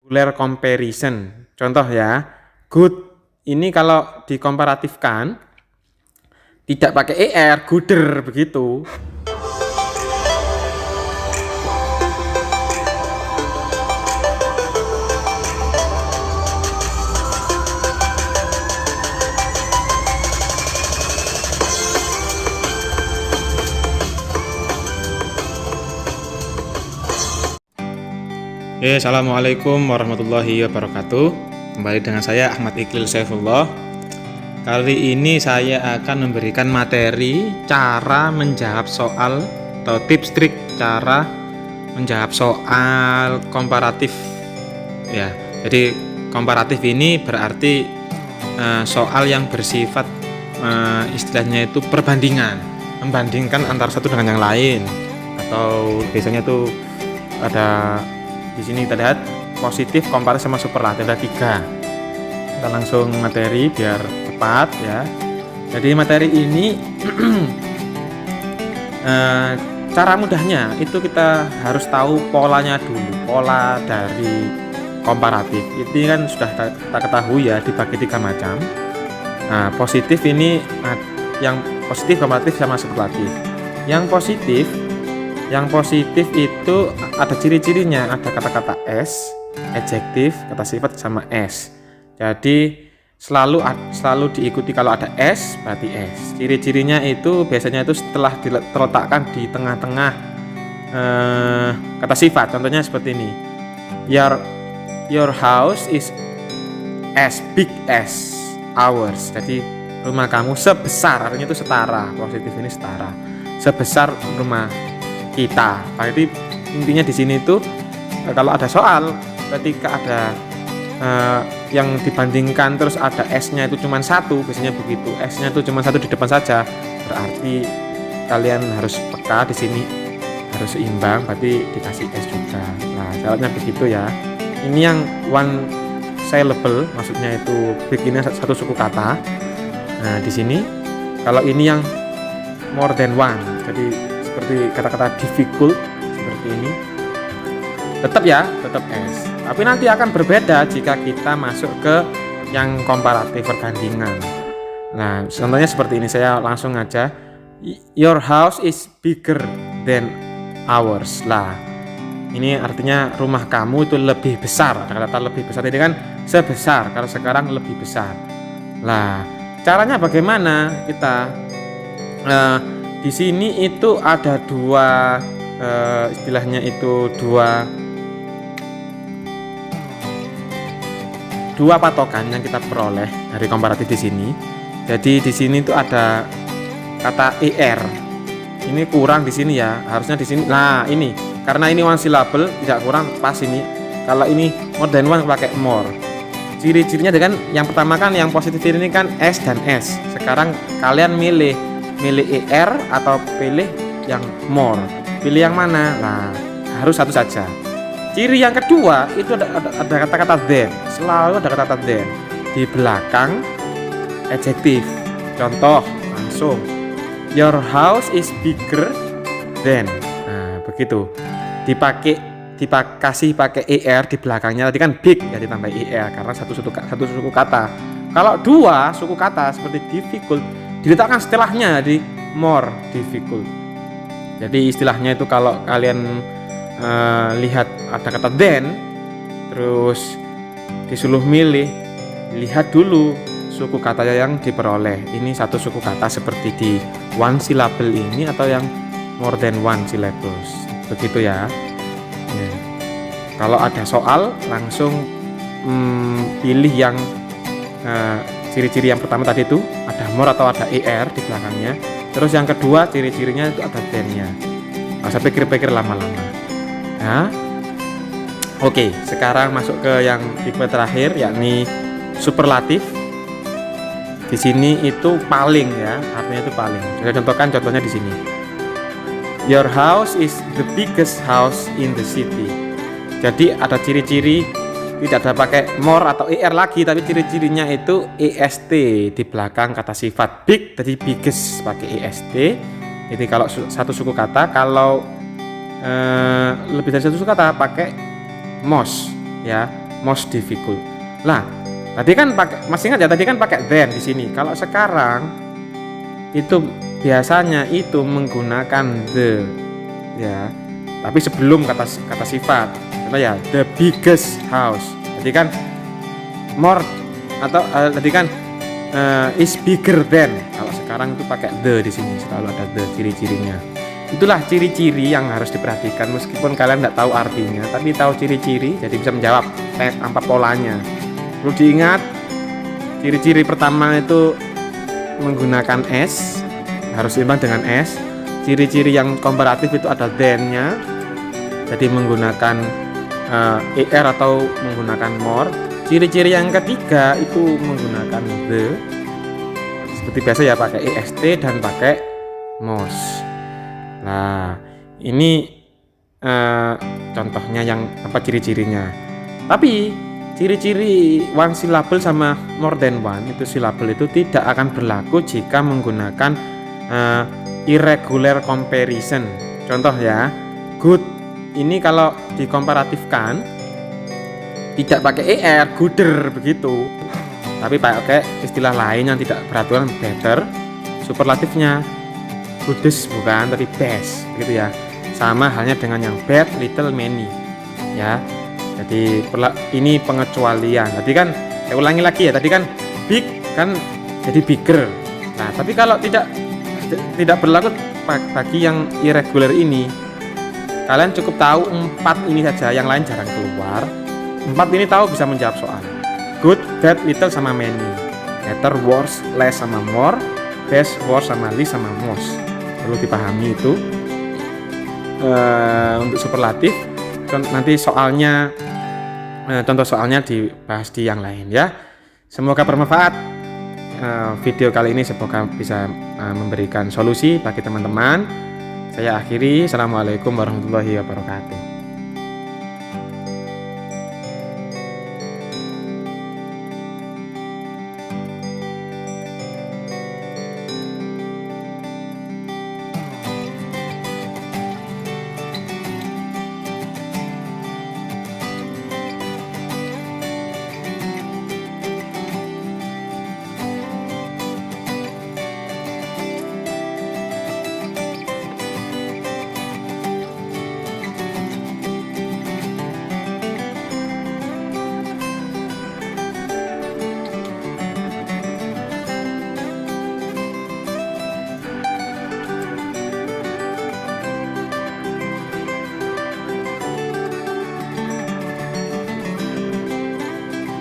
Regular comparison. Contoh ya, good ini kalau dikomparatifkan tidak pakai er, gooder begitu. Assalamualaikum warahmatullahi wabarakatuh. Kembali dengan saya Ahmad Iqlil Saifullah. Kali ini saya akan memberikan materi cara menjawab soal atau tips trik cara menjawab soal komparatif ya. Jadi komparatif ini berarti soal yang bersifat istilahnya itu perbandingan, membandingkan antara satu dengan yang lain, atau biasanya itu ada di sini kita lihat positif, komparatif, sama superlatif, ada 3. Kita langsung materi biar cepat ya. Jadi materi ini cara mudahnya itu kita harus tahu polanya dulu, pola dari komparatif. Ini kan sudah kita ketahui ya, dibagi 3 macam. Nah, positif ini yang positif, komparatif, sama superlatif. Yang positif itu ada ciri-cirinya, ada kata-kata s, adjektif, kata sifat, sama s. Jadi selalu diikuti kalau ada s berarti s. Ciri-cirinya itu biasanya itu setelah diletakkan di tengah-tengah kata sifat. Contohnya seperti ini. Your house is as big as ours. Jadi rumah kamu sebesar, artinya itu setara. Positif ini setara, sebesar rumah kita. Berarti intinya di sini itu kalau ada soal ketika ada yang dibandingkan terus ada s-nya itu cuma 1, biasanya begitu. S-nya itu cuma 1 di depan saja, berarti kalian harus peka di sini, harus seimbang, berarti dikasih s juga. Nah, syaratnya begitu ya. Ini yang one syllable, maksudnya itu bikinnya satu suku kata. Nah, di sini kalau ini yang more than one, jadi seperti kata-kata difficult seperti ini, tetap s. Tapi nanti akan berbeda jika kita masuk ke yang komparatif, perbandingan. Nah, contohnya seperti ini, saya langsung aja. Your house is bigger than ours. Lah, ini artinya rumah kamu itu lebih besar. Ada kata lebih besar, ini kan sebesar, kalau sekarang lebih besar. Lah, caranya bagaimana kita? Di sini itu ada 2 istilahnya itu dua patokan yang kita peroleh dari komparatif di sini. Jadi di sini itu ada kata er. Ini kurang di sini ya, harusnya di sini. Nah, ini karena ini one syllable tidak kurang, pas ini. Kalau ini more than one pakai more. Ciri-cirinya dengan yang pertama kan yang positif ini kan s dan s. Sekarang kalian milih er atau pilih yang more, pilih yang mana? Nah, harus satu saja. Ciri yang kedua itu ada kata-kata than, selalu ada kata-kata than di belakang adjektif. Contoh langsung, your house is bigger than. Nah, begitu dikasih pakai er di belakangnya, tadi kan big ya, ditambah er karena satu suku kata. Kalau 2 suku kata seperti difficult diletakkan setelahnya di more difficult. Jadi istilahnya itu kalau kalian lihat ada kata then terus disuruh milih, lihat dulu suku kata yang diperoleh. Ini satu suku kata seperti di one syllable ini atau yang more than one syllables. Begitu ya. Kalau ada soal langsung pilih yang ciri-ciri yang pertama tadi itu ada more atau ada er di belakangnya. Terus yang kedua ciri-cirinya itu ada then-nya. Nggak usah pikir-pikir lama-lama. Nah, oke, sekarang masuk ke yang tipe terakhir, yakni superlatif. Di sini itu paling ya, artinya itu paling. Saya contohkan contohnya di sini. Your house is the biggest house in the city. Jadi ada ciri-ciri, tidak ada pakai more atau er lagi, tapi ciri-cirinya itu est di belakang kata sifat. Big tadi biggest pakai est. Jadi kalau satu suku kata, kalau lebih dari satu suku kata pakai most ya. most difficult. Lah, tadi kan pakai, masih ingat ya tadi kan pakai than di sini. Kalau sekarang itu biasanya itu menggunakan the, ya. Tapi sebelum kata sifat. Contoh ya, the biggest house. Tadi kan more atau tadi kan is bigger than. Kalau sekarang itu pakai the di sini, selalu ada the ciri-cirinya. Itulah ciri-ciri yang harus diperhatikan meskipun kalian tidak tahu artinya, tapi tahu ciri-ciri jadi bisa menjawab apa polanya. Perlu diingat, ciri-ciri pertama itu menggunakan s, harus seimbang dengan s. Ciri-ciri yang komparatif itu ada than-nya, jadi menggunakan er atau menggunakan more. Ciri-ciri yang ketiga itu menggunakan the, seperti biasa ya, pakai est dan pakai most. Nah, ini contohnya yang apa ciri-cirinya. Tapi ciri-ciri one syllable sama more than one itu syllable itu tidak akan berlaku jika menggunakan irregular comparison. Contoh ya, good ini kalau dikomparatifkan tidak pakai er, gooder begitu. Tapi pakai istilah lain yang tidak beraturan, better. Superlatifnya goodest bukan, tapi best gitu ya. Sama halnya dengan yang bad, little, many ya. Jadi ini pengecualian. Tadi kan saya ulangi lagi ya, tadi kan big kan jadi bigger. Nah, tapi kalau tidak berlaku bagi yang irregular ini, kalian cukup tahu 4 ini saja, yang lain jarang keluar. 4 ini tahu bisa menjawab soal. Good, bad, little sama many. Better, worse, less sama more. Best, worse sama least sama most. Perlu dipahami itu. Untuk superlatif nanti soalnya, contoh soalnya dibahas di yang lain ya. Semoga bermanfaat video kali ini, semoga bisa memberikan solusi bagi teman-teman. Saya akhiri, assalamualaikum warahmatullahi wabarakatuh.